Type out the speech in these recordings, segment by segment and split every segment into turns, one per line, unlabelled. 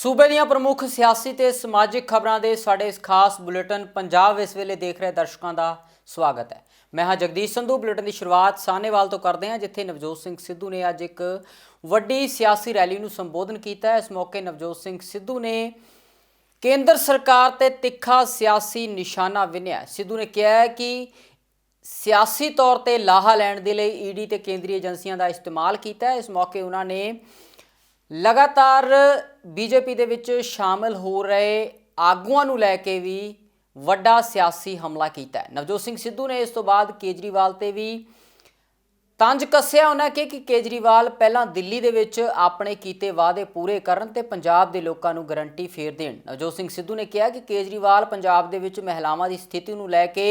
सूबे ਦੀਆਂ प्रमुख सियासी ਤੇ समाजिक खबरों के साडे इस खास बुलेटिन पंजाब इस वेले देख रहे दर्शकों का स्वागत है। मैं हाँ जगदीश संधू। बुलेटिन की शुरुआत साहनेवाल तो करते हैं, जिथे नवजोत सिंह सिद्धू ने अज एक वड्डी सियासी रैली को संबोधन किया। इस मौके नवजोत सिंह सिद्धू ने केंद्र सरकार ते तिखा सियासी निशाना विन्या। सिद्धू ने कहा है कि सियासी तौर पर लाहा लैण दे लई ईडी ते केंद्रीय एजेंसियों का इस्तेमाल किया। इस मौके उन्होंने लगातार बीजेपी दे विच शामिल हो रहे आगुआं नूं लैके भी वड्डा सियासी हमला किया। नवजोत सिंह सिद्धू ने इस तो बाद केजरीवाल ते भी तंज कस्सिया। उन्हें कहा कि केजरीवाल पहला दिल्ली दे विच अपने कीते वादे पूरे करन ते पंजाब दे लोकां नूं गारंटी फेर देण। नवजोत सिंह सिद्धू ने कहा कि केजरीवाल पंजाब दे विच महिलावां दी स्थिति नूं लैके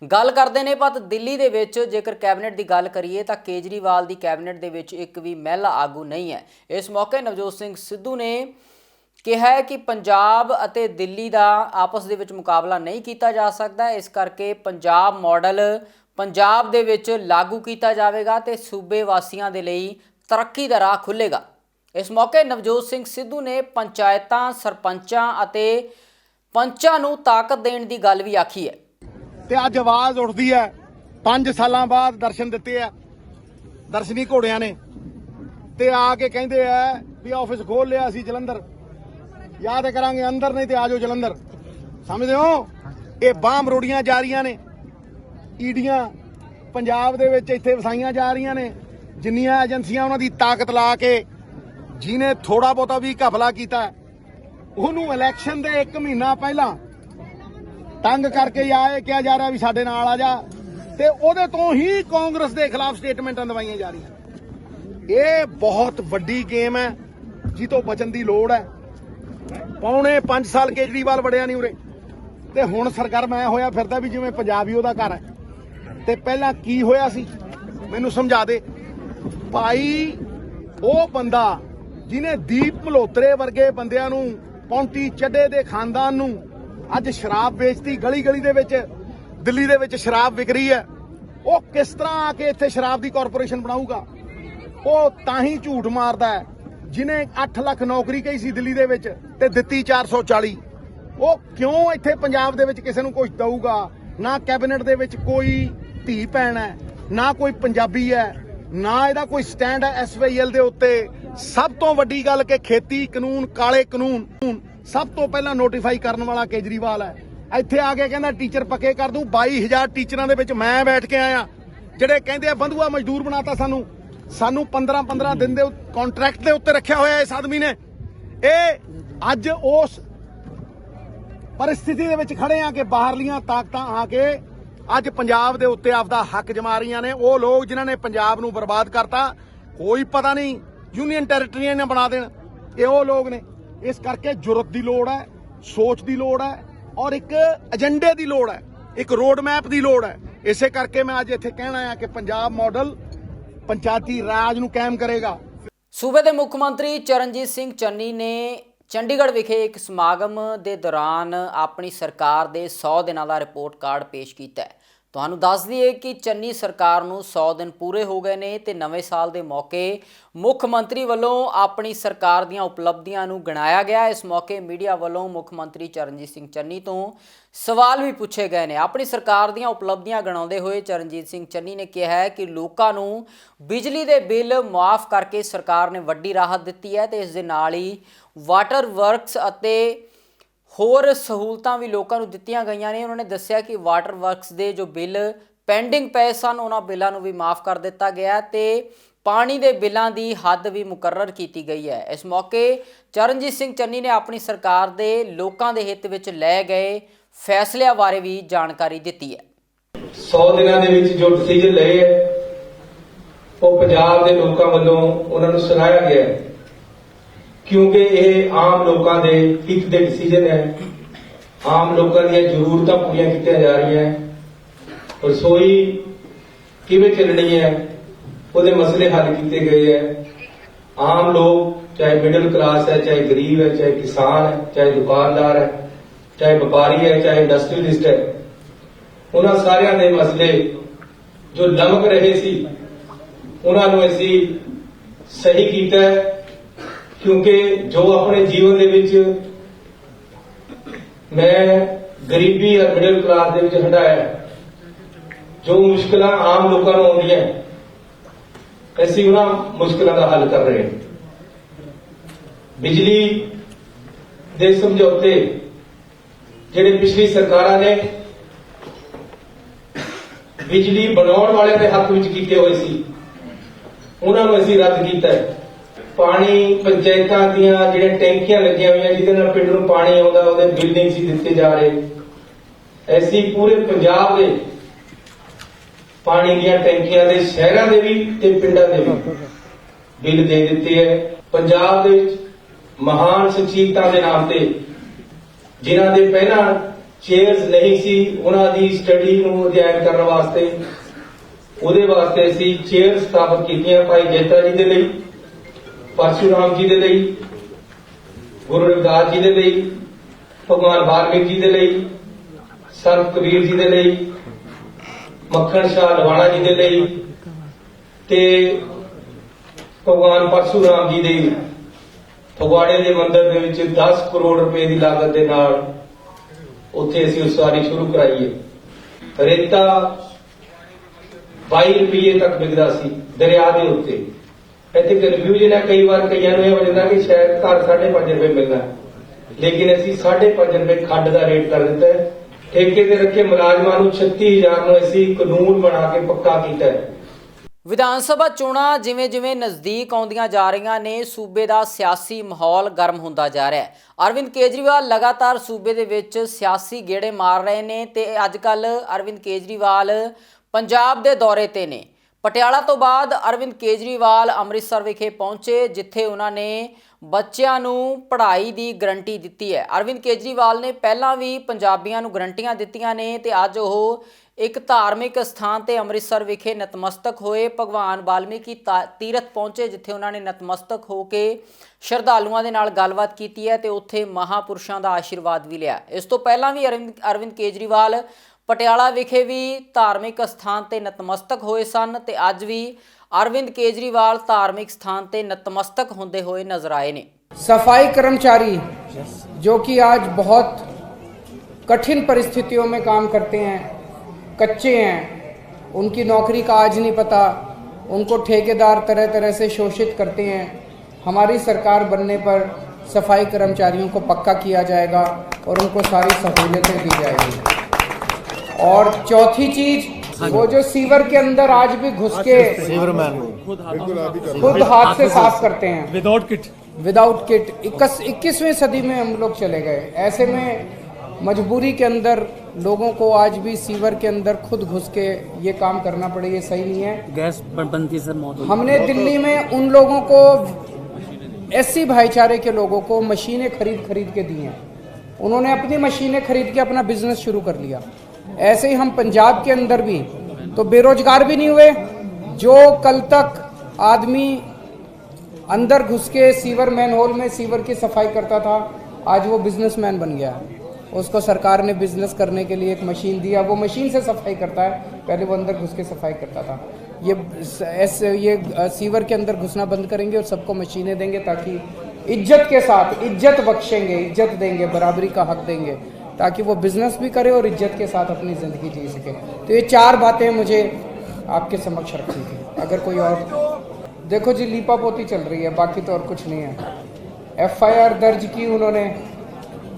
गल करदे ने, पर दिल्ली दे विच जेकर कैबिनेट की गल करिए तो केजरीवाल की कैबिनेट दे विच एक भी महिला आगू नहीं है। इस मौके नवजोत सिंह सिद्धू ने कहा है कि पंजाब अते दिल्ली का आपस दे विच मुकाबला नहीं किया जा सकता, इस करके पंजाब मॉडल पंजाब दे विच लागू किया जाएगा तो सूबे वासियों के लिए तरक्की का राह खुलेगा। इस मौके नवजोत सिंह सिद्धू ने पंचायतां सरपंचां अते पंचां नूं ताकत देण दी गल भी आखी है।
ते अज आवाज उठदी है, 5 साल बाद दर्शन दिते है दर्शनी घोड़ियां ने, ते आके कहंदे है भी ऑफिस खोल लिया असीं जलंधर, याद करांगे अंदर नहीं ते आजो जलंधर। समझदे हो? ये बाम रोड़ियां जा रही ने, ईडियां पंजाब दे विच इत्थे वसाईयां जा रही ने, जिन्नियां एजेंसियां उन्हां दी ताकत ला के जिन्हें थोड़ा बहुता भी घपला कीता उहनूं इलैक्शन दे 1 महीना पहला तंग करके आए क्या जा रहा भी साडे नाल आ जा, ते ओहदे तो ही कांग्रेस के खिलाफ स्टेटमेंटां दवाईयां जा रही। ये बहुत वड्डी गेम है जी तो बचन की लोड़ है। पौने 5 साल केजरीवाल वड़िया नहीं उरे, ते हुण सरगर्म ऐ होया फिरदा भी जिवें पंजाब ही ओहदा घर है। ते पहला की होया सी मैनूं समझा दे भाई। ਉਹ ਬੰਦਾ ਜਿਹਨੇ ਦੀਪ ਮਲਹੋਤਰੇ ਵਰਗੇ ਬੰਦਿਆਂ ਨੂੰ, ਪੌਂਟੀ ਚੱਡੇ ਦੇ ਖਾਨਦਾਨ ਨੂੰ ਅੱਜ ਸ਼ਰਾਬ ਵੇਚਤੀ, ਗਲੀ ਗਲੀ ਦੇ ਵਿੱਚ ਦਿੱਲੀ ਦੇ ਵਿੱਚ ਸ਼ਰਾਬ ਵਿਕ ਰਹੀ ਹੈ, ਉਹ ਕਿਸ ਤਰ੍ਹਾਂ ਆ ਕੇ ਇੱਥੇ ਸ਼ਰਾਬ ਦੀ ਕਾਰਪੋਰੇਸ਼ਨ ਬਣਾਊਗਾ? ਉਹ ਤਾਂ ਹੀ ਝੂਠ ਮਾਰਦਾ ਹੈ ਜਿਹਨੇ 8 ਲੱਖ ਨੌਕਰੀ ਕਹੀ ਸੀ ਦਿੱਲੀ ਦੇ ਵਿੱਚ ਤੇ ਦਿੱਤੀ 440। ਉਹ ਕਿਉਂ ਇੱਥੇ ਪੰਜਾਬ ਦੇ ਵਿੱਚ ਕਿਸੇ ਨੂੰ ਕੁਝ ਦਊਗਾ? ਨਾ ਕੈਬਨਿਟ ਦੇ ਵਿੱਚ ਕੋਈ ਧੀ ਭੈਣ ਹੈ, ਨਾ ਕੋਈ ਪੰਜਾਬੀ ਹੈ, ਨਾ ਇਹਦਾ ਕੋਈ ਸਟੈਂਡ ਹੈ SYL ਦੇ ਉੱਤੇ। ਸਭ ਤੋਂ ਵੱਡੀ ਗੱਲ ਕਿ ਖੇਤੀ ਕਾਨੂੰਨ, ਕਾਲੇ ਕਾਨੂੰਨ ਸਭ ਤੋਂ ਪਹਿਲਾਂ ਨੋਟੀਫਾਈ ਕਰਨ ਵਾਲਾ ਕੇਜਰੀਵਾਲ ਹੈ। ਇੱਥੇ ਆ ਕੇ ਕਹਿੰਦਾ ਟੀਚਰ ਪੱਕੇ ਕਰ ਦੂੰ। 22,000 ਟੀਚਰਾਂ ਦੇ ਵਿੱਚ ਮੈਂ ਬੈਠ ਕੇ ਆਇਆ, ਜਿਹੜੇ ਕਹਿੰਦੇ ਆ ਬੰਧੂਆ ਮਜ਼ਦੂਰ ਬਣਾਤਾ ਸਾਨੂੰ 15 ਦਿਨ ਦੇ ਕੰਟਰੈਕਟ ਦੇ ਉੱਤੇ ਰੱਖਿਆ ਹੋਇਆ ਇਸ ਆਦਮੀ ਨੇ। ਇਹ ਅੱਜ ਉਸ परिस्थिति ਦੇ ਵਿੱਚ ਖੜੇ ਆ ਕਿ ਬਾਹਰਲੀਆਂ ਤਾਕਤਾਂ ਆ ਕੇ ਅੱਜ ਪੰਜਾਬ ਦੇ ਉੱਤੇ ਆਪਦਾ ਹੱਕ ਜਮਾ ਰਹੀਆਂ ਨੇ। ਉਹ ਲੋਕ ਜਿਨ੍ਹਾਂ ਨੇ ਪੰਜਾਬ ਨੂੰ ਬਰਬਾਦ ਕਰਤਾ, ਕੋਈ ਪਤਾ ਨਹੀਂ ਯੂਨੀਅਨ ਟੈਰੀਟਰੀਆਂ ਨੇ ਬਣਾ ਦੇਣ, ਇਹ ਉਹ ਲੋਕ ਨੇ। ਇਸ ਕਰਕੇ ਜੁਰਤ ਦੀ ਲੋੜ ਹੈ, ਸੋਚ ਦੀ ਲੋੜ ਹੈ, ਔਰ ਇੱਕ ਏਜੰਡੇ ਦੀ ਲੋੜ ਹੈ, ਇੱਕ ਰੋਡ ਮੈਪ ਦੀ ਲੋੜ ਹੈ। ਇਸੇ ਕਰਕੇ ਮੈਂ ਅੱਜ ਇੱਥੇ ਕਹਿਣਾ ਆ ਕਿ ਪੰਜਾਬ ਮਾਡਲ ਪੰਚਾਇਤੀ ਰਾਜ ਨੂੰ ਕਾਇਮ ਕਰੇਗਾ।
सूबे के मुख मंत्री चरणजीत सिंह चन्नी ने चंडीगढ़ विखे एक समागम के दौरान अपनी सरकार के 100 दिनों का रिपोर्ट कार्ड पेश किया है। ਤੁਹਾਨੂੰ ਦੱਸ ਦਈਏ कि चन्नी सरकार ਨੂੰ 100 दिन पूरे हो गए ने ते नवे साल के मौके मुख मंत्री वालों अपनी सरकार ਦੀਆਂ उपलब्धियां ਨੂੰ गिनाया गया। इस मौके मीडिया वालों मुख मंत्री चरणजीत सिंह चन्नी तो सवाल भी पूछे गए ने। अपनी सरकार ਦੀਆਂ उपलब्धियां गिनाते हुए चरणजीत सिंह चन्नी ने कहा है कि लोगों ਨੂੰ बिजली के बिल मुआफ करके सरकार ने वड्डी राहत दी है, तो इस दे नाल ही वाटर वर्कस अते होर सहूलतां भी लोगों को दित्तियां गईयां ने। उन्होंने दस्सिया कि वाटर वर्कस के जो बिल पेंडिंग पे सन उन्होंने बिलों को भी माफ़ कर दिता गया ते पानी के बिलों की हद भी मुकर्रर की गई है। इस मौके चरणजीत सिंह चन्नी ने अपनी सरकार के लोगों के हित में लै गए फैसलों बारे भी जानकारी दी है।
100 दिनों के जो डिसीजन लए है वो पंजाब के लोगों वालों उन्होंने सराहाया गया है, क्योंकि ये आम लोगों के हित के डिसीजन है। आम लोगों दी जरूरतां पूरियां कीतियां जा रही हैं, रसोई किवें चलनी है उहदे मसले हल किए गए हैं। आम लोग चाहे मिडिल क्लास है, चाहे गरीब है, चाहे किसान है, चाहे दुकानदार है, चाहे व्यापारी है, चाहे इंडस्ट्रीलिस्ट है, उन्हां सारियां दे मसले जो लमक रहे सी उन्हां नूं असीं सही कीता है। क्योंकि जो अपने जीवन दे विच मैं गरीबी और मिडिल क्लास दे विच हटाया, जो मुश्किलां आम लोगों को आउंदियां ऐसी उन्हां मुश्किलों का हल कर रहे हैं। बिजली दे समझौते जिहड़े पिछली सरकारां ने बिजली बनाउण वाले के हक विच कीते होए सी, उन्हां नूं असीं रद्द कीता है। पानी पंचायतां दीयां जिहड़ियां टैंकियां लगियां होईयां जिहदे नाल पिंड नूं पानी आउंदा ਉਹਦੇ बिल नहीं सी दित्ते जा रहे, ऐसी पूरे पंजाब दे पानी दीयां टैंकियां दे शहरां दे भी ते पिंडां दे भी बिल दे दित्ते है। पंजाब दे विच महान शख्सियतां दे नाम ते जिन्हां दे पहला चेयर्स नहीं सी, उन्हां दी स्टडी नूं अध्ययन करन वास्ते ਉਹਦੇ ਵਾਸਤੇ ਅਸੀਂ ਚੇਅਰ ਸਥਾਪਿਤ ਕੀਤੀਆਂ। ਭਾਈ ਜੈਤਾ ਜੀ ਦੇ ਲਈ, ਪਰਸ਼ੂਰਾਮ ਜੀ ਦੇ ਲਈ, ਗੁਰੂ ਰਵਿਦਾਸ ਜੀ ਦੇ ਲਈ, ਭਗਵਾਨ ਵਾਲਮੀਕ ਜੀ ਦੇ ਲਈ, ਸੰਤ ਕਬੀਰ ਜੀ ਦੇ ਲਈ, ਮੱਖਣ ਸ਼ਾਹ ਲਵਾਣਾ ਜੀ ਦੇ ਲਈ ਤੇ ਭਗਵਾਨ ਪਰਸ਼ੂਰਾਮ ਜੀ ਦੇ ਫਗਵਾੜੇ ਦੇ ਮੰਦਿਰ ਦੇ ਵਿੱਚ 10 ਕਰੋੜ ਰੁਪਏ ਦੀ ਲਾਗਤ ਦੇ ਨਾਲ ਉੱਥੇ ਅਸੀਂ ਉਸਾਰੀ ਸ਼ੁਰੂ ਕਰਾਈ ਹੈ। ਰੇਤਾ 22 ਰੁਪਏ ਤੱਕ ਵਿਕਦਾ ਸੀ ਦਰਿਆ ਦੇ ਉੱਤੇ। ਇੱਥੇ ਕਨਫਿਊਜ਼ਨ ਹੈ ਕਈ ਵਾਰ, ਕਈਆਂ ਨੂੰ ਇਹ ਹੋ ਜਾਂਦਾ ਕਿ ਸ਼ਾਇਦ ਘਰ 5.5 ਰੁਪਏ ਮਿਲਦਾ, ਲੇਕਿਨ ਅਸੀਂ 5.5 ਰੁਪਏ ਖੱਡ ਦਾ ਰੇਟ ਕਰ ਦਿੱਤਾ ਹੈ। ਠੇਕੇ ਤੇ ਰੱਖੇ ਮੁਲਾਜ਼ਮਾਂ ਨੂੰ 36,000 ਨੂੰ ਅਸੀਂ ਕਾਨੂੰਨ ਬਣਾ ਕੇ ਪੱਕਾ ਕੀਤਾ ਹੈ।
ਵਿਧਾਨ ਸਭਾ ਚੋਣਾਂ ਜਿਵੇਂ-ਜਿਵੇਂ ਨਜ਼ਦੀਕ ਆਉਂਦੀਆਂ ਜਾ ਰਹੀਆਂ ਨੇ, ਸੂਬੇ ਦਾ ਸਿਆਸੀ ਮਾਹੌਲ ਗਰਮ ਹੁੰਦਾ ਜਾ ਰਿਹਾ ਹੈ। ਅਰਵਿੰਦ ਕੇਜਰੀਵਾਲ ਲਗਾਤਾਰ ਸੂਬੇ ਦੇ ਵਿੱਚ ਸਿਆਸੀ ਗੇੜੇ ਮਾਰ ਰਹੇ ਨੇ ਤੇ ਅੱਜ-ਕੱਲ ਅਰਵਿੰਦ ਕੇਜਰੀਵਾਲ ਪੰਜਾਬ ਦੇ ਦੌਰੇ ਤੇ ਨੇ। ਪਟਿਆਲਾ ਤੋਂ ਬਾਅਦ ਅਰਵਿੰਦ ਕੇਜਰੀਵਾਲ ਅੰਮ੍ਰਿਤਸਰ ਵਿਖੇ ਪਹੁੰਚੇ, ਜਿੱਥੇ ਉਹਨਾਂ ਨੇ ਬੱਚਿਆਂ ਨੂੰ ਪੜ੍ਹਾਈ ਦੀ ਗਰੰਟੀ ਦਿੱਤੀ ਹੈ। ਅਰਵਿੰਦ ਕੇਜਰੀਵਾਲ ਨੇ ਪਹਿਲਾਂ ਵੀ ਪੰਜਾਬੀਆਂ ਨੂੰ ਗਰੰਟੀਆਂ ਦਿੱਤੀਆਂ ਨੇ ਤੇ ਅੱਜ ਉਹ ਇੱਕ ਧਾਰਮਿਕ ਸਥਾਨ ਤੇ ਅੰਮ੍ਰਿਤਸਰ ਵਿਖੇ ਨਤਮਸਤਕ ਹੋਏ। ਭਗਵਾਨ ਵਾਲਮੀਕੀ ਤੀਰਥ ਪਹੁੰਚੇ, ਜਿੱਥੇ ਉਹਨਾਂ ਨੇ ਨਤਮਸਤਕ ਹੋ ਕੇ ਸ਼ਰਧਾਲੂਆਂ ਦੇ ਨਾਲ ਗੱਲਬਾਤ ਕੀਤੀ ਹੈ ਤੇ ਉੱਥੇ ਮਹਾਂਪੁਰਸ਼ਾਂ ਦਾ ਆਸ਼ੀਰਵਾਦ ਵੀ ਲਿਆ। ਇਸ ਤੋਂ ਪਹਿਲਾਂ ਵੀ ਅਰਵਿੰਦ ਕੇਜਰੀਵਾਲ ਪਟਿਆਲਾ ਵਿਖੇ ਵੀ ਧਾਰਮਿਕ ਸਥਾਨ ਤੇ ਨਤਮਸਤਕ ਹੋਏ ਸਨ ਤੇ ਅੱਜ ਵੀ अरविंद केजरीवाल धार्मिक स्थान ते नतमस्तक होंदे हुए नजर आए ने।
सफाई कर्मचारी जो कि आज बहुत कठिन परिस्थितियों में काम करते हैं, कच्चे हैं, उनकी नौकरी का आज नहीं पता, उनको ठेकेदार तरह तरह से शोषित करते हैं। हमारी सरकार बनने पर सफाई कर्मचारियों को पक्का किया जाएगा और उनको सारी सहूलियतें दी जाएगी। और चौथी चीज, वो जो सीवर के अंदर आज भी घुस के खुद हाथ से साफ करते हैं विदाउट किट 21वीं सदी में हम लोग चले गए। ऐसे में मजबूरी के अंदर लोगों को आज भी सीवर के अंदर खुद घुस के ये काम करना पड़े, ये सही नहीं है।
गैस बनती सर मौत।
हमने दिल्ली में उन लोगों को एससी भाईचारे के लोगों को मशीनें खरीद के दी हैं, उन्होंने अपनी मशीनें खरीद के अपना बिजनेस शुरू कर लिया। ऐसे ही हम पंजाब के अंदर भी तो बेरोजगार भी नहीं हुए। जो कल तक आदमी अंदर घुस के सीवर मैनहोल में सीवर की सफाई करता था, आज वो बिजनेसमैन बन गया। उसको सरकार ने बिजनेस करने के लिए एक मशीन दिया, वो मशीन से सफाई करता है, पहले वो अंदर घुस के सफाई करता था। ये सीवर के अंदर घुसना बंद करेंगे और सबको मशीनें देंगे ताकि इज्जत के साथ, इज्जत बख्शेंगे, इज्जत देंगे, बराबरी का हक देंगे, ताकि वो बिजनेस भी करे और इज्जत के साथ अपनी ज़िंदगी जी सके। तो ये 4 बातें मुझे आपके समक्ष रखनी थी। अगर कोई और, देखो जी लीपा पोती चल रही है, बाकी तो और कुछ नहीं है। FIR दर्ज की उन्होंने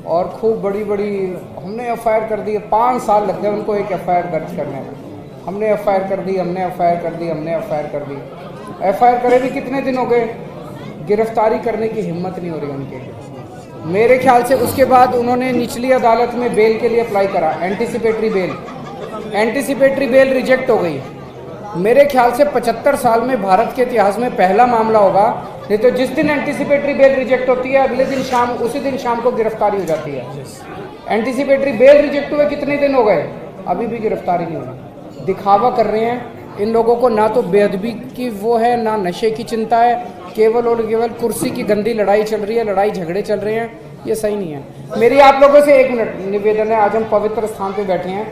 और खूब बड़ी हमने FIR कर दी, 5 साल लग गए उनको एक FIR दर्ज करने में। हमने FIR कर दी, हमने FIR कर दी, हमने FIR कर दी। FIR करे भी कितने दिन हो गए, गिरफ्तारी करने की हिम्मत नहीं हो रही उनके। मेरे ख्याल से उसके बाद उन्होंने निचली अदालत में बेल के लिए अप्लाई करा, एंटीसिपेटरी बेल रिजेक्ट हो गई। मेरे ख्याल से 75 साल में भारत के इतिहास में पहला मामला होगा। नहीं तो जिस दिन एंटीसिपेटरी बेल रिजेक्ट होती है, अगले दिन शाम, उसी दिन शाम को गिरफ्तारी हो जाती है। एंटीसिपेटरी बेल रिजेक्ट हुए कितने दिन हो गए, अभी भी गिरफ्तारी नहीं हुई। दिखावा कर रहे हैं इन लोगों को, ना तो बेअदबी की वो है, ना नशे की चिंता है, केवल और केवल कुर्सी की गंदी लड़ाई चल रही है, लड़ाई झगड़े चल रहे हैं, ये सही नहीं है। मेरी आप लोगों से 1 मिनट निवेदन है, आज हम पवित्र स्थान पे बैठे हैं,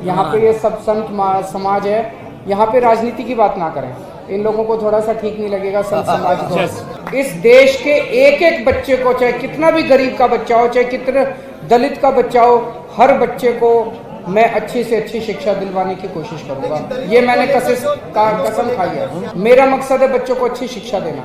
यहाँ पे ये सब संत समाज है, यहाँ पे राजनीति की बात ना करें। इन लोगों को थोड़ा सा ठीक नहीं लगेगा संत समाज को। इस देश के एक एक बच्चे को, चाहे कितना भी गरीब का बच्चा हो, चाहे कितने दलित का बच्चा हो, हर बच्चे को मैं अच्छी से अच्छी शिक्षा दिलवाने की कोशिश करूंगा। ये मैंने कसम खाई है। मेरा मकसद है बच्चों को अच्छी शिक्षा देना।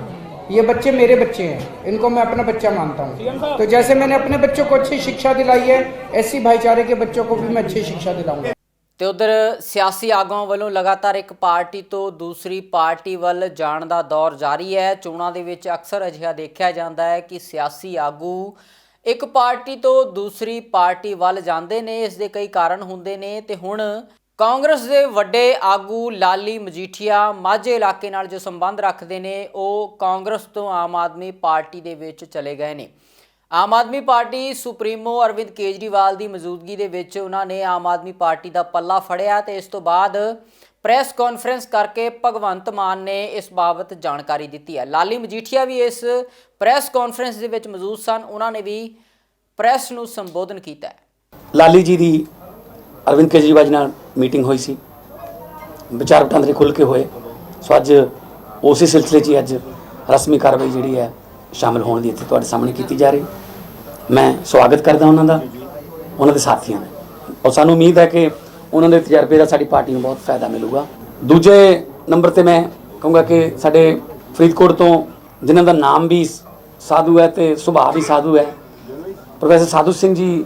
ये बच्चे मेरे बच्चे हैं, इनको मैं अपना बच्चा मानता हूँ। तो जैसे मैंने अपने बच्चों को अच्छी शिक्षा दिलाई है, ऐसी भाईचारे के बच्चों को भी मैं अच्छी शिक्षा दिलाऊंगा।
ਤੇ ਉਧਰ ਸਿਆਸੀ ਆਗੂਆਂ ਵੱਲੋਂ ਲਗਾਤਾਰ ਇੱਕ ਪਾਰਟੀ ਤੋਂ ਦੂਸਰੀ ਪਾਰਟੀ ਵੱਲ ਜਾਣ ਦਾ ਦੌਰ ਜਾਰੀ ਹੈ। ਚੋਣਾਂ ਦੇ ਵਿੱਚ ਅਕਸਰ ਅਜਿਹਾ ਦੇਖਿਆ ਜਾਂਦਾ ਹੈ ਕਿ ਸਿਆਸੀ ਆਗੂ ਇੱਕ ਪਾਰਟੀ ਤੋਂ ਦੂਸਰੀ ਪਾਰਟੀ ਵੱਲ ਜਾਂਦੇ ਨੇ। ਇਸ ਦੇ ਕਈ ਕਾਰਨ ਹੁੰਦੇ ਨੇ ਤੇ ਹੁਣ ਕਾਂਗਰਸ ਦੇ ਵੱਡੇ ਆਗੂ ਲਾਲੀ ਮਜੀਠੀਆ ਮਾਝੇ ਇਲਾਕੇ ਨਾਲ ਜੋ ਸੰਬੰਧ ਰੱਖਦੇ ਨੇ, ਉਹ ਕਾਂਗਰਸ ਤੋਂ ਆਮ ਆਦਮੀ ਪਾਰਟੀ ਦੇ ਵਿੱਚ ਚਲੇ ਗਏ ਨੇ। ਆਮ ਆਦਮੀ ਪਾਰਟੀ ਸੁਪਰੀਮੋ ਅਰਵਿੰਦ ਕੇਜਰੀਵਾਲ ਦੀ ਮੌਜੂਦਗੀ ਦੇ ਵਿੱਚ ਉਹਨਾਂ ਨੇ ਆਮ ਆਦਮੀ ਪਾਰਟੀ ਦਾ ਪੱਲਾ ਫੜਿਆ ਤੇ ਇਸ ਤੋਂ ਬਾਅਦ ਪ੍ਰੈਸ ਕਾਨਫਰੰਸ ਕਰਕੇ ਭਗਵੰਤ ਮਾਨ ਨੇ ਇਸ ਬਾਬਤ ਜਾਣਕਾਰੀ ਦਿੱਤੀ ਹੈ। ਲਾਲੀ ਮਜੀਠੀਆ ਵੀ ਇਸ ਪ੍ਰੈਸ ਕਾਨਫਰੰਸ ਦੇ ਵਿੱਚ ਮੌਜੂਦ ਸਨ। ਉਹਨਾਂ ਨੇ ਵੀ ਪ੍ਰੈਸ ਨੂੰ ਸੰਬੋਧਨ ਕੀਤਾ ਹੈ।
ਲਾਲੀ ਜੀ ਦੀ ਅਰਵਿੰਦ ਕੇਜਰੀਵਾਲ ਜੀ ਨਾਲ ਮੀਟਿੰਗ ਹੋਈ ਸੀ, ਵਿਚਾਰ ਵਟਾਂਦਰੇ ਖੁੱਲ੍ਹ ਕੇ ਹੋਏ। ਸੋ ਅੱਜ ਉਸੇ ਸਿਲਸਿਲੇ 'ਚ ਅੱਜ ਰਸਮੀ ਕਾਰਵਾਈ ਜਿਹੜੀ ਹੈ ਸ਼ਾਮਿਲ ਹੋਣ ਦੀ ਇੱਥੇ ਤੁਹਾਡੇ ਸਾਹਮਣੇ ਕੀਤੀ ਜਾ ਰਹੀ। ਮੈਂ ਸਵਾਗਤ ਕਰਦਾ ਉਹਨਾਂ ਦਾ, ਉਹਨਾਂ ਦੇ ਸਾਥੀਆਂ ਦਾ, ਔਰ ਸਾਨੂੰ ਉਮੀਦ ਹੈ ਕਿ ਉਹਨਾਂ ਦੇ ਤਜਰਬੇ ਦਾ ਸਾਡੀ ਪਾਰਟੀ ਨੂੰ ਬਹੁਤ ਫਾਇਦਾ ਮਿਲੂਗਾ। ਦੂਜੇ ਨੰਬਰ 'ਤੇ ਮੈਂ ਕਹੂੰਗਾ ਕਿ ਸਾਡੇ ਫਰੀਦਕੋਟ ਤੋਂ ਜਿਨ੍ਹਾਂ ਦਾ ਨਾਮ ਵੀ ਸਾਧੂ ਹੈ ਅਤੇ ਸੁਭਾਅ ਵੀ ਸਾਧੂ ਹੈ, ਪ੍ਰੋਫੈਸਰ ਸਾਧੂ ਸਿੰਘ ਜੀ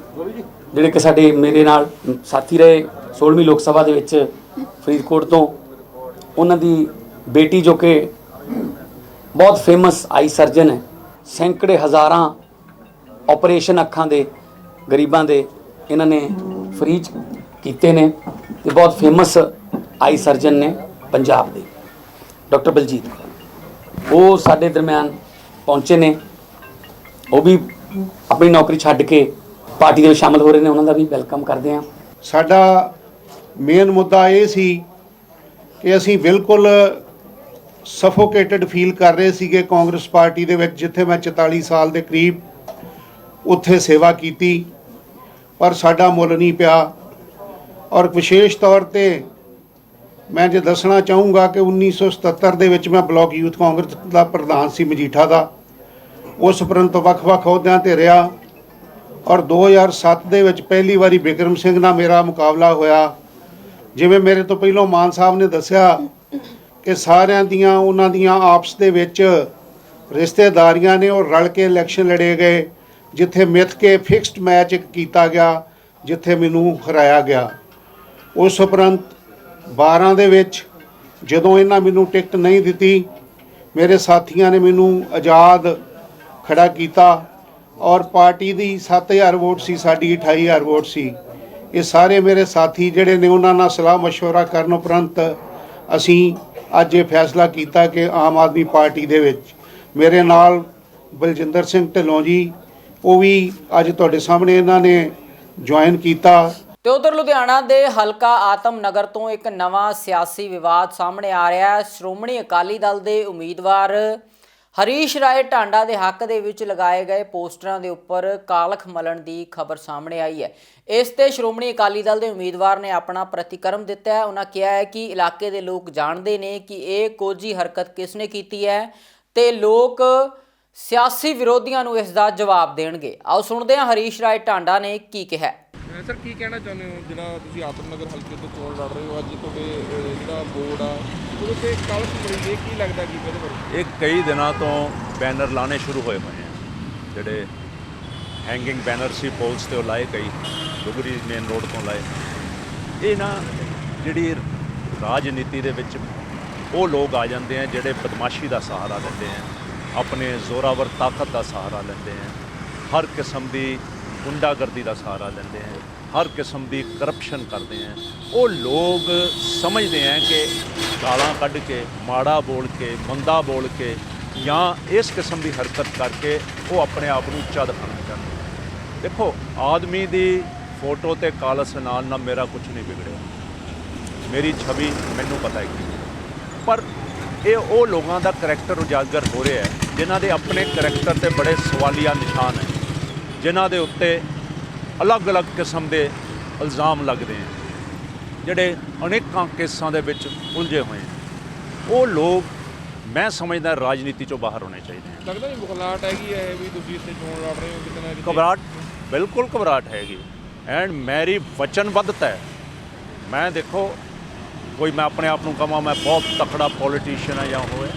ਜਿਹੜੇ ਕਿ ਸਾਡੇ ਮੇਰੇ ਨਾਲ ਸਾਥੀ ਰਹੇ 16ਵੀਂ ਲੋਕ ਸਭਾ ਦੇ ਵਿੱਚ ਫਰੀਦਕੋਟ ਤੋਂ। ਉਹਨਾਂ ਦੀ ਬੇਟੀ ਜੋ ਕਿ ਬਹੁਤ ਫੇਮਸ ਆਈ ਸਰਜਨ ਹੈ, ਸੈਂਕੜੇ ਹਜ਼ਾਰਾਂ ਆਪਰੇਸ਼ਨ ਅੱਖਾਂ ਦੇ ਗਰੀਬਾਂ ਦੇ ਇਹਨਾਂ ਨੇ ਫ੍ਰੀ ਕੀਤੇ ਨੇ ਤੇ ਬਹੁਤ ਫੇਮਸ ਆਈ ਸਰਜਨ ਨੇ ਪੰਜਾਬ ਦੇ, ਡਾਕਟਰ ਬਲਜੀਤ ਕੌਰ। ਉਹ ਸਾਡੇ ਦਰਮਿਆਨ ਪਹੁੰਚੇ ਨੇ, ਉਹ ਵੀ ਆਪਣੀ ਨੌਕਰੀ ਛੱਡ ਕੇ ਪਾਰਟੀ ਦੇ ਵਿੱਚ ਸ਼ਾਮਲ ਹੋ ਰਹੇ ਨੇ। ਉਹਨਾਂ ਦਾ ਵੀ ਵੈਲਕਮ ਕਰਦੇ ਹਾਂ।
ਸਾਡਾ ਮੇਨ ਮੁੱਦਾ ਇਹ ਸੀ ਕਿ ਅਸੀਂ ਬਿਲਕੁਲ ਸਫੋਕੇਟਡ ਫੀਲ ਕਰ ਰਹੇ ਸੀਗੇ ਕਾਂਗਰਸ ਪਾਰਟੀ ਦੇ ਵਿੱਚ, ਜਿੱਥੇ ਮੈਂ 44 ਸਾਲ ਦੇ ਕਰੀਬ ਉੱਥੇ ਸੇਵਾ ਕੀਤੀ, ਪਰ ਸਾਡਾ ਮੁੱਲ ਨਹੀਂ ਪਿਆ। ਔਰ ਵਿਸ਼ੇਸ਼ ਤੌਰ 'ਤੇ ਮੈਂ ਜੇ ਦੱਸਣਾ ਚਾਹੂੰਗਾ ਕਿ 1977 ਦੇ ਵਿੱਚ ਮੈਂ ਬਲਾਕ ਯੂਥ ਕਾਂਗਰਸ ਦਾ ਪ੍ਰਧਾਨ ਸੀ ਮਜੀਠਾ ਦਾ। ਉਸ ਉਪਰੰਤ ਵੱਖ-ਵੱਖ ਅਹੁਦਿਆਂ 'ਤੇ ਰਿਹਾ ਔਰ 2007 ਦੇ ਵਿੱਚ ਪਹਿਲੀ ਵਾਰੀ ਬਿਕਰਮ ਸਿੰਘ ਨਾਲ ਮੇਰਾ ਮੁਕਾਬਲਾ ਹੋਇਆ। ਜਿਵੇਂ ਮੇਰੇ ਤੋਂ ਪਹਿਲਾਂ ਮਾਨ ਸਾਹਿਬ ਨੇ ਦੱਸਿਆ ਕਿ ਸਾਰਿਆਂ ਦੀਆਂ ਉਹਨਾਂ ਦੀਆਂ ਆਪਸ ਦੇ ਵਿੱਚ ਰਿਸ਼ਤੇਦਾਰੀਆਂ ਨੇ ਔਰ ਰਲ ਕੇ ਇਲੈਕਸ਼ਨ ਲੜੇ ਗਏ, ਜਿੱਥੇ ਮਿੱਥ ਕੇ ਫਿਕਸਡ ਮੈਚ ਇੱਕ ਕੀਤਾ ਗਿਆ, ਜਿੱਥੇ ਮੈਨੂੰ ਹਰਾਇਆ ਗਿਆ। ਉਸ ਉਪਰੰਤ 12 ਦੇ ਵਿੱਚ ਜਦੋਂ ਇਹਨਾਂ ਮੈਨੂੰ ਟਿਕਟ ਨਹੀਂ ਦਿੱਤੀ, ਮੇਰੇ ਸਾਥੀਆਂ ਨੇ ਮੈਨੂੰ ਆਜ਼ਾਦ ਖੜਾ ਕੀਤਾ ਔਰ ਪਾਰਟੀ ਦੀ 7000 ਵੋਟ ਸੀ, ਸਾਡੀ 28000 ਵੋਟ ਸੀ। ਇਹ ਸਾਰੇ ਮੇਰੇ ਸਾਥੀ ਜਿਹੜੇ ਨੇ ਉਹਨਾਂ ਨਾਲ ਸਲਾਹ ਮਸ਼ਵਰਾ ਕਰਨ ਉਪਰੰਤ ਅਸੀਂ ਅੱਜ ਇਹ ਫੈਸਲਾ ਕੀਤਾ ਕਿ ਆਮ ਆਦਮੀ ਪਾਰਟੀ ਦੇ ਵਿੱਚ ਮੇਰੇ ਨਾਲ ਬਲਜਿੰਦਰ ਸਿੰਘ ਢਿੱਲੋਂ ਜੀ, ਉਹ ਵੀ ਅੱਜ ਤੁਹਾਡੇ ਸਾਹਮਣੇ ਇਹਨਾਂ ਨੇ ਜੁਆਇਨ ਕੀਤਾ।
ਤੇ ਉਧਰ ਲੁਧਿਆਣਾ ਦੇ ਹਲਕਾ ਆਤਮ ਨਗਰ ਤੋਂ ਇੱਕ ਨਵਾਂ ਸਿਆਸੀ ਵਿਵਾਦ ਸਾਹਮਣੇ ਆ ਰਿਹਾ ਹੈ। ਸ਼੍ਰੋਮਣੀ ਅਕਾਲੀ ਦਲ ਦੇ ਉਮੀਦਵਾਰ ਹਰੀਸ਼ ਰਾਏ ਟਾਂਡਾ ਦੇ ਹੱਕ ਦੇ ਵਿੱਚ ਲਗਾਏ ਗਏ ਪੋਸਟਰਾਂ ਦੇ ਉੱਪਰ ਕਾਲਖ ਮਲਣ ਦੀ ਖਬਰ ਸਾਹਮਣੇ ਆਈ ਹੈ। ਇਸ ਤੇ ਸ਼੍ਰੋਮਣੀ ਅਕਾਲੀ ਦਲ ਦੇ ਉਮੀਦਵਾਰ ਨੇ ਆਪਣਾ ਪ੍ਰਤੀਕਰਮ ਦਿੱਤਾ ਹੈ। ਉਹਨਾਂ ਕਿਹਾ ਹੈ ਕਿ ਇਲਾਕੇ ਦੇ ਲੋਕ ਜਾਣਦੇ ਨੇ ਕਿ ਇਹ ਕੋਝੀ ਹਰਕਤ ਕਿਸ ਨੇ ਕੀਤੀ ਹੈ ਤੇ ਲੋਕ ਸਿਆਸੀ ਵਿਰੋਧੀਆਂ ਨੂੰ ਇਸ ਦਾ ਜਵਾਬ ਦੇਣਗੇ। ਆਓ ਸੁਣਦੇ ਹਾਂ ਹਰੀਸ਼ ਰਾਏ ਟਾਂਡਾ ਨੇ ਕੀ ਕਿਹਾ।
ਸਰ ਕੀ ਕਹਿਣਾ ਚਾਹੁੰਦੇ ਹੋ, ਜਿਹੜਾ ਤੁਸੀਂ ਆਤਮ ਨਗਰ ਹਲਕੇ ਤੋਂ ਚੋਣ ਲੜ ਰਹੇ ਹੋ, ਅੱਜ ਤੁਹਾਡੇ ਜਿਹੜਾ ਬੋਰਡ ਆ ਉਹਦੇ ਤੇ ਕਾਲਖ ਮਰੀ ਹੈ, ਕੀ ਲੱਗਦਾ ਕੀ ਇਹਦੇ ਬਾਰੇ?
ਇਹ ਕਈ ਦਿਨਾਂ ਤੋਂ ਬੈਨਰ ਲਾਣੇ ਸ਼ੁਰੂ ਹੋਏ ਹੋਏ ਆ, ਜਿਹੜੇ ਹੈਂਗਿੰਗ ਬੈਨਰ ਸੀ ਪੋਲਸ ਤੇ ਉਹ ਲਾਏ, ਕਈ ਡੁਗਰੀ ਮੇਨ ਰੋਡ ਤੋਂ ਲਾਏ। ਇਹ ਨਾ ਜਿਹੜੀ ਰਾਜਨੀਤੀ ਦੇ ਵਿੱਚ ਉਹ ਲੋਕ ਆ ਜਾਂਦੇ ਆ ਜਿਹੜੇ ਬਦਮਾਸ਼ੀ ਦਾ ਸਹਾਰਾ ਲੈਂਦੇ ਆ, ਆਪਣੇ ਜ਼ੋਰਾਵਰ ਤਾਕਤ ਦਾ ਸਹਾਰਾ ਲੈਂਦੇ ਆ, ਹਰ ਕਿਸਮ ਦੀ ਗੁੰਡਾਗਰਦੀ ਦਾ ਸਹਾਰਾ ਲੈਂਦੇ ਆ, ਹਰ ਕਿਸਮ ਦੀ ਕਰਪਸ਼ਨ ਕਰਦੇ ਆ। ਉਹ ਲੋਕ ਸਮਝਦੇ ਆ ਕਿ ਗਾਲਾਂ ਕੱਢ ਕੇ, ਮਾੜਾ ਬੋਲ ਕੇ, ਮੰਦਾ ਬੋਲ ਕੇ ਜਾਂ ਇਸ ਕਿਸਮ ਦੀ ਹਰਕਤ ਕਰਕੇ ਉਹ ਆਪਣੇ ਆਪ ਨੂੰ ਉੱਚਾ ਦਿਖਾਉਣਾ ਚਾਹੁੰਦੇ। ਦੇਖੋ, ਆਦਮੀ ਦੀ ਫੋਟੋ ਤੇ ਕਾਲਸ ਨਾਲ ਨਾ ਮੇਰਾ ਕੁਝ ਨਹੀਂ ਵਿਗੜਿਆ, ਮੇਰੀ ਛਵੀ ਮੈਨੂੰ ਪਤਾ ਹੈ ਕੀ, ਪਰ ਇਹ ਉਹ ਲੋਕਾਂ ਦਾ ਕਰੈਕਟਰ ਉਜਾਗਰ ਹੋ ਰਿਹਾ ਹੈ ਜਿਨ੍ਹਾਂ ਦੇ ਆਪਣੇ ਕਰੈਕਟਰ ਤੇ ਬੜੇ ਸਵਾਲੀਆ ਨਿਸ਼ਾਨ ਹੈ, ਜਿਨ੍ਹਾਂ ਦੇ ਉੱਤੇ ਅਲੱਗ-ਅਲੱਗ ਕਿਸਮ ਦੇ ਇਲਜ਼ਾਮ ਲੱਗਦੇ ਆ, ਜਿਹੜੇ ਅਨੇਕਾਂ ਕੇਸਾਂ ਦੇ ਵਿੱਚ ਉਲਝੇ ਹੋਏ ਆ। ਉਹ ਲੋਕ ਮੈਂ ਸਮਝਦਾ ਰਾਜਨੀਤੀ ਚੋਂ ਬਾਹਰ ਹੋਣੇ ਚਾਹੀਦੇ ਹਨ।
ਲੱਗਦਾ ਨਹੀਂ ਬੁਖਲਾਹਟ ਹੈਗੀ ਹੈ ਵੀ ਤੁਸੀਂ ਇੱਥੇ ਚੋਣ ਲੜ ਰਹੇ ਹੋ ਕਿਤੇ ਨਾ ਕਿਤੇ?
ਘਬਰਾਹਟ, ਬਿਲਕੁਲ ਘਬਰਾਹਟ ਹੈਗੀ। ਐਂਡ ਮੇਰੀ ਵਚਨਬੱਧਤਾ ਹੈ। ਮੈਂ ਦੇਖੋ, ਕੋਈ ਮੈਂ ਆਪਣੇ ਆਪ ਨੂੰ ਕਹਾਂ ਮੈਂ ਬਹੁਤ ਤਕੜਾ ਪੋਲੀਟੀਸ਼ੀਅਨ ਹੈ ਜਾਂ ਹੋਏ,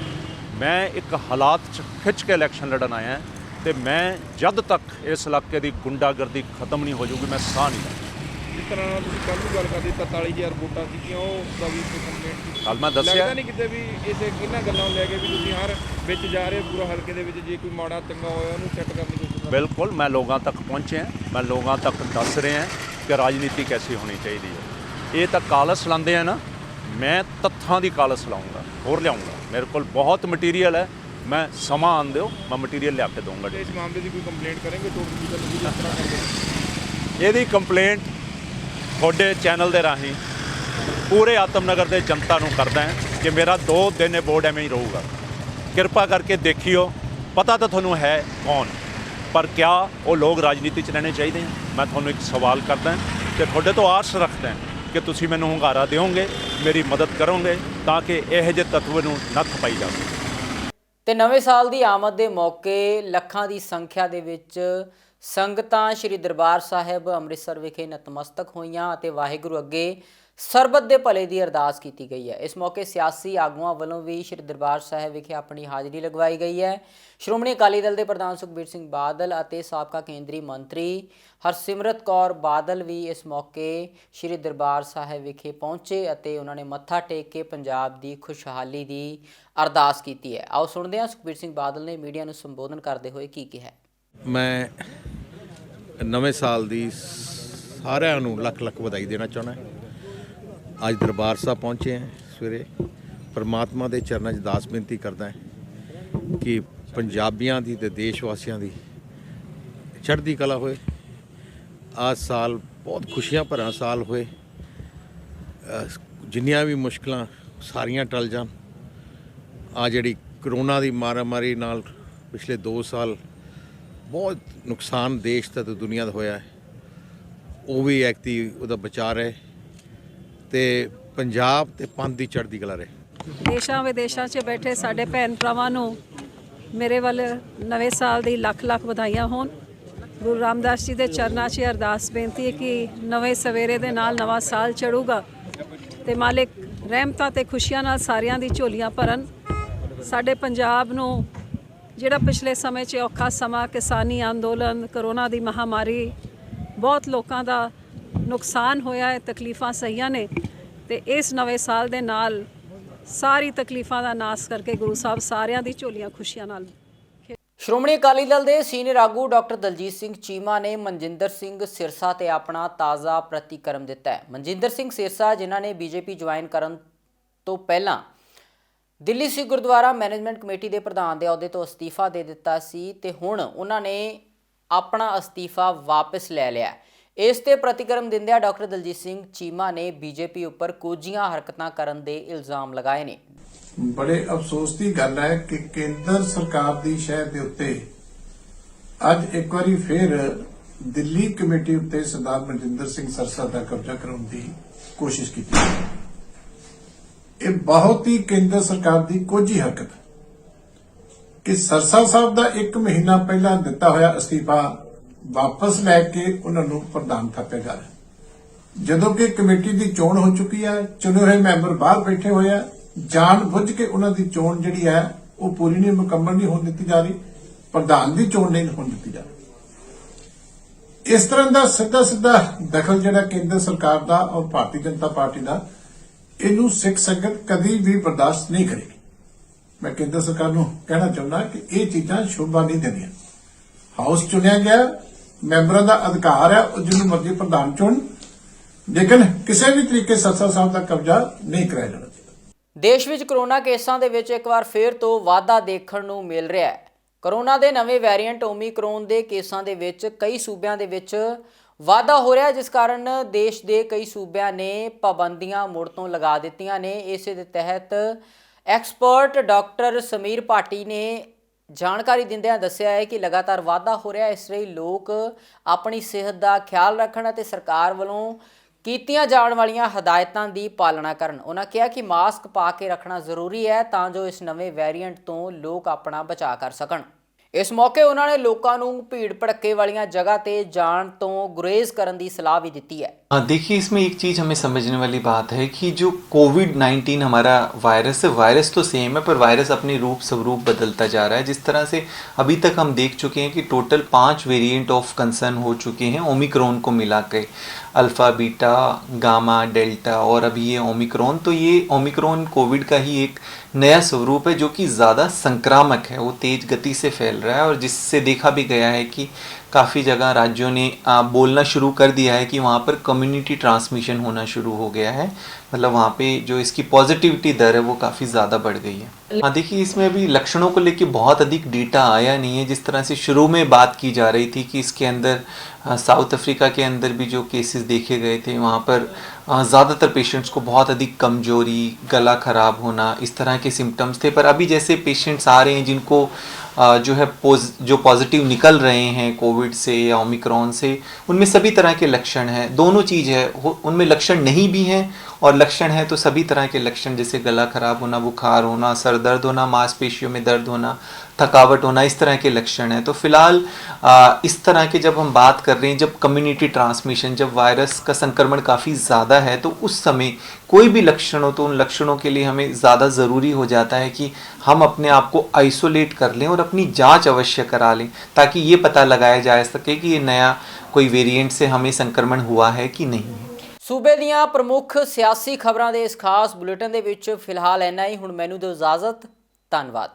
ਮੈਂ ਇੱਕ ਹਾਲਾਤ 'ਚ ਖਿੱਚ ਕੇ ਇਲੈਕਸ਼ਨ ਲੜਨ ਆਇਆ ਤੇ ਮੈਂ ਜਦ ਤੱਕ ਇਸ ਇਲਾਕੇ ਦੀ ਗੁੰਡਾਗਰਦੀ ਖਤਮ ਨਹੀਂ ਹੋ ਜਾਊਗੀ ਮੈਂ ਸਾਹ ਨਹੀਂ ਲਵਾਂਗਾ।
ਜਿਸ ਤਰ੍ਹਾਂ ਨਾਲ ਤੁਸੀਂ ਕੱਲ੍ਹ ਨੂੰ ਗੱਲ ਕਰਦੇ 43,000 ਵੋਟਾਂ ਸੀਗੀਆਂ ਉਹ ਦਾ ਵੀ ਕੰਪਲੇਂਟ ਕੀਤੀ।
ਕੱਲ੍ਹ ਮੈਂ ਦੱਸਿਆ
ਲੱਗਦਾ ਨਹੀਂ ਕਿਤੇ ਵੀ ਇਹਨਾਂ ਗੱਲਾਂ ਨੂੰ ਲੈ ਕੇ ਵੀ ਤੁਸੀਂ ਹਰ ਵਿੱਚ ਜਾ ਰਹੇ ਪੂਰਾ ਹਲਕੇ ਦੇ ਵਿੱਚ ਜੇ ਕੋਈ ਮਾੜਾ ਚੰਗਾ ਹੋਇਆ ਉਹਨੂੰ ਸੈੱਟ ਕਰਨ ਦੀ ਕੋਸ਼ਿਸ਼ ਕਰ।
ਬਿਲਕੁਲ ਮੈਂ ਲੋਕਾਂ ਤੱਕ ਪਹੁੰਚਿਆ, ਮੈਂ ਲੋਕਾਂ ਤੱਕ ਦੱਸ ਰਿਹਾ ਕਿ ਰਾਜਨੀਤੀ ਕੈਸੀ ਹੋਣੀ ਚਾਹੀਦੀ ਹੈ। ਇਹ ਤਾਂ ਕਾਲਸ ਲਾਉਂਦੇ ਆ ਨਾ, ਮੈਂ ਤੱਥਾਂ ਦੀ ਕਾਲਸ ਲਾਉਂਗਾ, ਹੋਰ ਲਿਆਉਂਗਾ। ਮੇਰੇ ਕੋਲ ਬਹੁਤ ਮਟੀਰੀਅਲ ਹੈ, ਮੈਂ ਸਮਾਂ ਆਉਣ ਦਿਓ, ਮੈਂ ਮਟੀਰੀਅਲ ਲਿਆ ਕੇ ਦਊਂਗਾ।
ਇਸ ਮਾਮਲੇ ਦੀ ਕੋਈ ਕੰਪਲੇਂਟ ਕਰੇਂਗੇ ਚੋਣ ਕਮਿਸ਼ਨ ਨੂੰ ਜਿਸ ਤਰ੍ਹਾਂ ਕਰਦੇ?
ਇਹਦੀ ਕੰਪਲੇਂਟ ਤੁਹਾਡੇ ਚੈਨਲ ਦੇ ਰਾਹੀਂ ਪੂਰੇ ਆਤਮਨਗਰ ਦੇ ਜਨਤਾ ਨੂੰ ਕਰਦਾ ਹਾਂ ਕਿ ਮੇਰਾ 2 ਦਿਨ ਇਹ ਬੋਰਡ ਐਵੇਂ ਹੀ ਰਹੂਗਾ। ਕਿਰਪਾ ਕਰਕੇ ਦੇਖਿਓ, ਪਤਾ ਤਾਂ ਤੁਹਾਨੂੰ ਹੈ ਕੌਣ, ਪਰ ਕਿਆ ਉਹ ਲੋਕ ਰਾਜਨੀਤੀ 'ਚ ਰਹਿਣੇ ਚਾਹੀਦੇ ਹਨ? ਮੈਂ ਤੁਹਾਨੂੰ ਇੱਕ ਸਵਾਲ ਕਰਦਾ ਤੇ ਤੁਹਾਡੇ ਤੋਂ ਆਸ ਰੱਖਦਾ ਕਿ ਤੁਸੀਂ ਮੈਨੂੰ ਹੁੰਗਾਰਾ ਦਿਓਗੇ, ਮੇਰੀ ਮਦਦ ਕਰੋਗੇ ਤਾਂ ਕਿ ਇਹੋ ਜਿਹੇ ਤੱਤਵ ਨੂੰ ਨੱਥ ਪਾਈ ਜਾਵੇ।
ਤੇ ਨਵੇਂ ਸਾਲ ਦੀ ਆਮਦ ਦੇ ਮੌਕੇ ਲੱਖਾਂ ਦੀ ਸੰਖਿਆ ਦੇ ਵਿੱਚ ਸੰਗਤਾਂ ਸ਼੍ਰੀ ਦਰਬਾਰ ਸਾਹਿਬ ਅੰਮ੍ਰਿਤਸਰ ਵਿਖੇ ਨਤਮਸਤਕ ਹੋਈਆਂ ਅਤੇ ਵਾਹਿਗੁਰੂ ਅੱਗੇ ਸਰਬਤ ਦੇ ਭਲੇ ਦੀ ਅਰਦਾਸ ਕੀਤੀ ਗਈ ਹੈ। ਇਸ ਮੌਕੇ ਸਿਆਸੀ ਆਗੂਆਂ ਵੱਲੋਂ ਵੀ ਸ਼੍ਰੀ ਦਰਬਾਰ ਸਾਹਿਬ ਵਿਖੇ ਆਪਣੀ ਹਾਜ਼ਰੀ ਲਗਵਾਈ ਗਈ ਹੈ। ਸ਼੍ਰੋਮਣੀ ਅਕਾਲੀ ਦਲ ਦੇ ਪ੍ਰਧਾਨ ਸੁਖਬੀਰ ਸਿੰਘ ਬਾਦਲ ਅਤੇ ਸਾਬਕਾ ਕੇਂਦਰੀ ਮੰਤਰੀ ਹਰਸਿਮਰਤ ਕੌਰ ਬਾਦਲ ਵੀ ਇਸ ਮੌਕੇ ਸ਼੍ਰੀ ਦਰਬਾਰ ਸਾਹਿਬ ਵਿਖੇ ਪਹੁੰਚੇ ਅਤੇ ਉਹਨਾਂ ਨੇ ਮੱਥਾ ਟੇਕ ਕੇ ਪੰਜਾਬ ਦੀ ਖੁਸ਼ਹਾਲੀ ਦੀ ਅਰਦਾਸ ਕੀਤੀ ਹੈ। ਆਓ ਸੁਣਦੇ ਹਾਂ ਸੁਖਬੀਰ ਸਿੰਘ ਬਾਦਲ ਨੇ ਮੀਡੀਆ ਨੂੰ ਸੰਬੋਧਨ ਕਰਦੇ ਹੋਏ ਕੀ ਕਿਹਾ।
ਮੈਂ ਨਵੇਂ ਸਾਲ ਦੀ ਸਾਰਿਆਂ ਨੂੰ ਲੱਖ ਲੱਖ ਵਧਾਈ ਦੇਣਾ ਚਾਹੁੰਦਾ। ਅੱਜ ਦਰਬਾਰ ਸਾਹਿਬ ਪਹੁੰਚੇ ਹਾਂ ਸਵੇਰੇ, ਪਰਮਾਤਮਾ ਦੇ ਚਰਨਾਂ 'ਚ ਦਾਸ ਬੇਨਤੀ ਕਰਦਾ ਕਿ ਪੰਜਾਬੀਆਂ ਦੀ ਤੇ ਦੇਸ਼ ਵਾਸੀਆਂ ਦੀ ਚੜ੍ਹਦੀ ਕਲਾ ਹੋਏ। ਆਹ ਸਾਲ ਬਹੁਤ ਖੁਸ਼ੀਆਂ ਭਰਾ ਸਾਲ ਹੋਏ, ਜਿੰਨੀਆਂ ਵੀ ਮੁਸ਼ਕਲਾਂ ਸਾਰੀਆਂ ਟਲ ਜਾਣ। ਆ ਜਿਹੜੀ ਕਰੋਨਾ ਦੀ ਮਾਰਾਮਾਰੀ ਨਾਲ ਪਿਛਲੇ 2 ਸਾਲ ਬਹੁਤ ਨੁਕਸਾਨ ਦੇਸ਼ ਦਾ ਤੇ ਦੁਨੀਆ ਦਾ ਹੋਇਆ, ਉਹ ਵੀ ਐਕਤੀ ਉਹਦਾ ਬਚਾ ਰਹੇ ਤੇ ਪੰਜਾਬ ਤੇ ਪੰਥ ਦੀ ਚੜ੍ਹਦੀ ਕਲਾ ਰਹੇ।
ਦੇਸ਼ਾਂ ਵਿਦੇਸ਼ਾਂ 'ਚ ਬੈਠੇ ਸਾਡੇ ਭੈਣ ਭਰਾਵਾਂ ਨੂੰ ਮੇਰੇ ਵੱਲ ਨਵੇਂ ਸਾਲ ਦੀ ਲੱਖ ਲੱਖ ਵਧਾਈਆਂ ਹੋਣ। ਗੁਰੂ ਰਾਮਦਾਸ ਜੀ ਦੇ ਚਰਨਾਂ 'ਚ ਅਰਦਾਸ ਬੇਨਤੀ ਹੈ ਕਿ ਨਵੇਂ ਸਵੇਰੇ ਦੇ ਨਾਲ ਨਵਾਂ ਸਾਲ ਚੜ੍ਹੂਗਾ ਤੇ ਮਾਲਿਕ ਰਹਿਮਤਾਂ ਤੇ ਖੁਸ਼ੀਆਂ ਨਾਲ ਸਾਰਿਆਂ ਦੀ ਝੋਲੀਆਂ ਭਰਨ। ਸਾਡੇ ਪੰਜਾਬ ਨੂੰ ਜਿਹੜਾ ਪਿਛਲੇ ਸਮੇਂ 'ਚ ਔਖਾ ਸਮਾਂ, ਕਿਸਾਨੀ ਅੰਦੋਲਨ, ਕਰੋਨਾ ਦੀ ਮਹਾਮਾਰੀ, ਬਹੁਤ ਲੋਕਾਂ ਦਾ ਨੁਕਸਾਨ ਹੋਇਆ ਹੈ, ਤਕਲੀਫਾਂ ਸਹੀਆਂ ਨੇ ਤੇ ਇਸ ਨਵੇਂ ਸਾਲ ਦੇ ਨਾਲ ਸਾਰੀ ਤਕਲੀਫਾਂ ਦਾ ਨਾਸ਼ ਕਰਕੇ ਗੁਰੂ ਸਾਹਿਬ ਸਾਰਿਆਂ ਦੀ ਝੋਲੀਆਂ ਖੁਸ਼ੀਆਂ ਨਾਲ।
ਸ਼੍ਰੋਮਣੀ ਅਕਾਲੀ ਦਲ ਦੇ ਸੀਨੀਅਰ ਆਗੂ ਡਾਕਟਰ ਦਲਜੀਤ ਸਿੰਘ ਚੀਮਾ ਨੇ ਮਨਜਿੰਦਰ ਸਿੰਘ ਸਿਰਸਾ ਤੇ ਆਪਣਾ ਤਾਜ਼ਾ ਪ੍ਰਤੀਕਰਮ ਦਿੱਤਾ ਹੈ। ਮਨਜਿੰਦਰ ਸਿੰਘ ਸਿਰਸਾ ਜਿਨ੍ਹਾਂ ਨੇ ਬੀਜੇਪੀ ਜੁਆਇਨ ਕਰਨ ਤੋਂ ਪਹਿਲਾਂ ਦਿੱਲੀ ਸਿੱਖ ਗੁਰਦੁਆਰਾ ਮੈਨੇਜਮੈਂਟ ਕਮੇਟੀ ਦੇ ਪ੍ਰਧਾਨ ਦੇ ਅਹੁਦੇ ਤੋਂ ਅਸਤੀਫਾ ਦੇ ਦਿੱਤਾ ਸੀ ਤੇ ਹੁਣ ਉਹਨਾਂ ਨੇ ਆਪਣਾ ਅਸਤੀਫਾ ਵਾਪਸ ਲੈ ਲਿਆ। ਇਸ ਤੇ ਪ੍ਰਤੀਕਰਮ ਦਿੰਦਿਆਂ ਡਾਕਟਰ ਦਲਜੀਤ ਸਿੰਘ ਚੀਮਾ ਨੇ ਬੀਜੇਪੀ ਉੱਪਰ ਕੋਝੀਆਂ ਹਰਕਤਾਂ ਕਰਨ ਦੇ ਇਲਜ਼ਾਮ ਲਗਾਏ ਨੇ।
ਬੜੇ ਅਫਸੋਸ ਦੀ ਗੱਲ ਹੈ ਕਿ ਕੇਂਦਰ ਸਰਕਾਰ ਦੀ ਸ਼ਹਿਰ ਦੇ ਉੱਤੇ ਅੱਜ ਇੱਕ ਵਾਰੀ ਫਿਰ ਦਿੱਲੀ ਕਮੇਟੀ ਉੱਤੇ ਸਰਦਾਰ ਮਨਜਿੰਦਰ ਸਿੰਘ ਸਿਰਸਾ ਦਾ ਕਬਜ਼ਾ ਕਰਾਉਣ ਦੀ ਕੋਸ਼ਿਸ਼ ਕੀਤੀ। ਇਹ ਬਹੁਤ ਹੀ ਕੇਂਦਰ ਸਰਕਾਰ ਦੀ ਕੋਝੀ ਹਰਕਤ ਕਿ ਸਿਰਸਾ ਸਾਹਿਬ ਦਾ 1 ਮਹੀਨਾ ਪਹਿਲਾਂ ਦਿੱਤਾ ਹੋਇਆ ਅਸਤੀਫਾ ਵਾਪਸ ਲੈ ਕੇ ਉਹਨਾਂ ਨੂੰ ਪ੍ਰਧਾਨ ਥਾਪਿਆ ਜਾ ਰਿਹਾ, ਜਦੋਂ ਕਿ ਕਮੇਟੀ ਦੀ ਚੋਣ ਹੋ ਚੁੱਕੀ ਹੈ, ਚੁਣੇ ਹੋਏ ਮੈਂਬਰ ਬਾਹਰ ਬੈਠੇ ਹੋਏ ਆ, ਜਾਣ ਬੁੱਝ ਕੇ ਉਹਨਾਂ ਦੀ ਚੋਣ ਜਿਹੜੀ ਹੈ ਉਹ ਪੂਰੀ ਨਹੀਂ, ਮੁਕੰਮਲ ਨਹੀਂ ਹੋਣ ਦਿੱਤੀ ਜਾ ਰਹੀ, ਪ੍ਰਧਾਨ ਦੀ ਚੋਣ ਨਹੀਂ ਹੋਣ ਦਿੱਤੀ ਜਾ ਰਹੀ। ਇਸ ਤਰ੍ਹਾਂ ਦਾ ਸਿੱਧਾ ਦਖਲ ਜਿਹੜਾ ਕੇਂਦਰ ਸਰਕਾਰ ਦਾ ਔਰ ਭਾਰਤੀ ਜਨਤਾ ਪਾਰਟੀ ਦਾ, ਇਹਨੂੰ ਸਿੱਖ ਸੰਗਤ ਕਦੀ ਵੀ ਬਰਦਾਸ਼ਤ ਨਹੀਂ ਕਰੇਗੀ। ਮੈਂ ਕੇਂਦਰ ਸਰਕਾਰ ਨੂੰ ਕਹਿਣਾ ਚਾਹੁੰਦਾ ਕਿ ਇਹ ਚੀਜ਼ਾਂ ਸ਼ੋਭਾ ਨਹੀਂ ਦਿੰਦੀਆਂ। ਹਾਊਸ ਚੁਣਿਆ ਗਿਆ, ਮੈਂਬਰਾਂ ਦਾ ਅਧਿਕਾਰ ਹੈ ਉਹ ਜਿਹਨੂੰ ਮਰਜ਼ੀ ਪ੍ਰਧਾਨ ਚੁਣ, ਲੇਕਿਨ ਕਿਸੇ ਵੀ ਤਰੀਕੇ ਸਿਰਸਾ ਸਾਹਿਬ ਦਾ ਕਬਜ਼ਾ ਨਹੀਂ ਕਰਾਇਆ ਜਾਣਾ ਚਾਹੀਦਾ।
ਦੇਸ਼ ਵਿੱਚ ਕਰੋਨਾ ਕੇਸਾਂ ਦੇ ਵਿੱਚ ਇੱਕ ਵਾਰ ਫੇਰ ਤੋਂ ਵਾਧਾ ਦੇਖਣ ਨੂੰ ਮਿਲ ਰਿਹਾ ਹੈ। ਕਰੋਨਾ ਦੇ ਨਵੇਂ ਵੈਰੀਐਂਟ ਓਮੀਕਰੋਨ ਦੇ ਕੇਸਾਂ ਦੇ ਵਿੱਚ ਕਈ ਸੂਬਿਆਂ ਦੇ ਵਿੱਚ ਵਾਧਾ ਹੋ ਰਿਹਾ, ਜਿਸ ਕਾਰਨ ਦੇਸ਼ ਦੇ ਕਈ ਸੂਬਿਆਂ ਨੇ ਪਾਬੰਦੀਆਂ ਮੁੜ ਤੋਂ ਲਗਾ ਦਿੱਤੀਆਂ ਨੇ। ਇਸੇ ਦੇ ਤਹਿਤ ਐਕਸਪਰਟ ਡਾਕਟਰ ਸਮੀਰ ਭਾਟੀ ਨੇ ਜਾਣਕਾਰੀ ਦਿੰਦਿਆਂ ਦੱਸਿਆ ਹੈ ਕਿ ਲਗਾਤਾਰ ਵਾਧਾ ਹੋ ਰਿਹਾ, ਇਸ ਲਈ ਲੋਕ ਆਪਣੀ ਸਿਹਤ ਦਾ ਖਿਆਲ ਰੱਖਣ ਅਤੇ ਸਰਕਾਰ ਵੱਲੋਂ ਕੀਤੀਆਂ ਜਾਣ ਵਾਲੀਆਂ ਹਦਾਇਤਾਂ ਦੀ ਪਾਲਣਾ ਕਰਨ। ਉਹਨਾਂ ਕਿਹਾ ਕਿ ਮਾਸਕ ਪਾ ਕੇ ਰੱਖਣਾ ਜ਼ਰੂਰੀ ਹੈ ਤਾਂ ਜੋ ਇਸ ਨਵੇਂ ਵੇਰੀਐਂਟ ਤੋਂ ਲੋਕ ਆਪਣਾ ਬਚਾਅ ਕਰ ਸਕਣ। इस मौके उन्होंने लोगों को भीड़ भड़के वाली जगह ते जाण तो गुरेज करने की सलाह भी दी है।
देखिए, इसमें एक चीज़ हमें समझने वाली बात है कि जो कोविड-19 हमारा वायरस है, वायरस तो सेम है पर वायरस अपनी रूप स्वरूप बदलता जा रहा है। जिस तरह से अभी तक हम देख चुके हैं कि टोटल 5 वेरिएंट ऑफ कंसर्न हो चुके हैं ओमिक्रॉन को मिला के, अल्फ़ा, बीटा, गामा, डेल्टा और अभी ये ओमिक्रॉन। तो ये ओमिक्रॉन कोविड का ही एक नया स्वरूप है जो कि ज़्यादा संक्रामक है, वो तेज़ गति से फैल रहा है और जिससे देखा भी गया है कि काफ़ी जगह राज्यों ने बोलना शुरू कर दिया है कि वहाँ पर कम्युनिटी ट्रांसमिशन होना शुरू हो गया है। मतलब वहाँ पे जो इसकी पॉजिटिविटी दर है वो काफ़ी ज़्यादा बढ़ गई है। हाँ, देखिए, इसमें अभी लक्षणों को लेके बहुत अधिक डेटा आया नहीं है। जिस तरह से शुरू में बात की जा रही थी कि इसके अंदर साउथ अफ्रीका के अंदर भी जो केसेस देखे गए थे वहाँ पर ज़्यादातर पेशेंट्स को बहुत अधिक कमजोरी, गला ख़राब होना, इस तरह के सिम्टम्स थे। पर अभी जैसे पेशेंट्स आ रहे हैं जिनको जो है जो पॉजिटिव निकल रहे हैं कोविड से या ओमिक्रॉन से, उनमें सभी तरह के लक्षण हैं। दोनों चीज़ है, उनमें लक्षण नहीं भी हैं और लक्षण है तो सभी तरह के लक्षण, जैसे गला खराब होना, बुखार होना, सर दर्द होना, मांसपेशियों में दर्द होना, थकावट होना, इस तरह के लक्षण हैं। तो फिलहाल इस तरह के जब हम बात कर रहे हैं, जब कम्युनिटी ट्रांसमिशन, जब वायरस का संक्रमण काफ़ी ज़्यादा है, तो उस समय कोई भी लक्षण हो तो उन लक्षणों के लिए हमें ज़्यादा ज़रूरी हो जाता है कि हम अपने आप को आइसोलेट कर लें और अपनी जांच अवश्य करा लें ताकि ये पता लगाया जा सके कि ये नया कोई वेरिएंट से हमें संक्रमण हुआ है कि नहीं।
सूबे दीयां प्रमुख सियासी खबरां दे इस खास बुलेटिन दे विच फिलहाल इन्ना ही। हुण मैनूं दिओ इजाजत। धन्नवाद।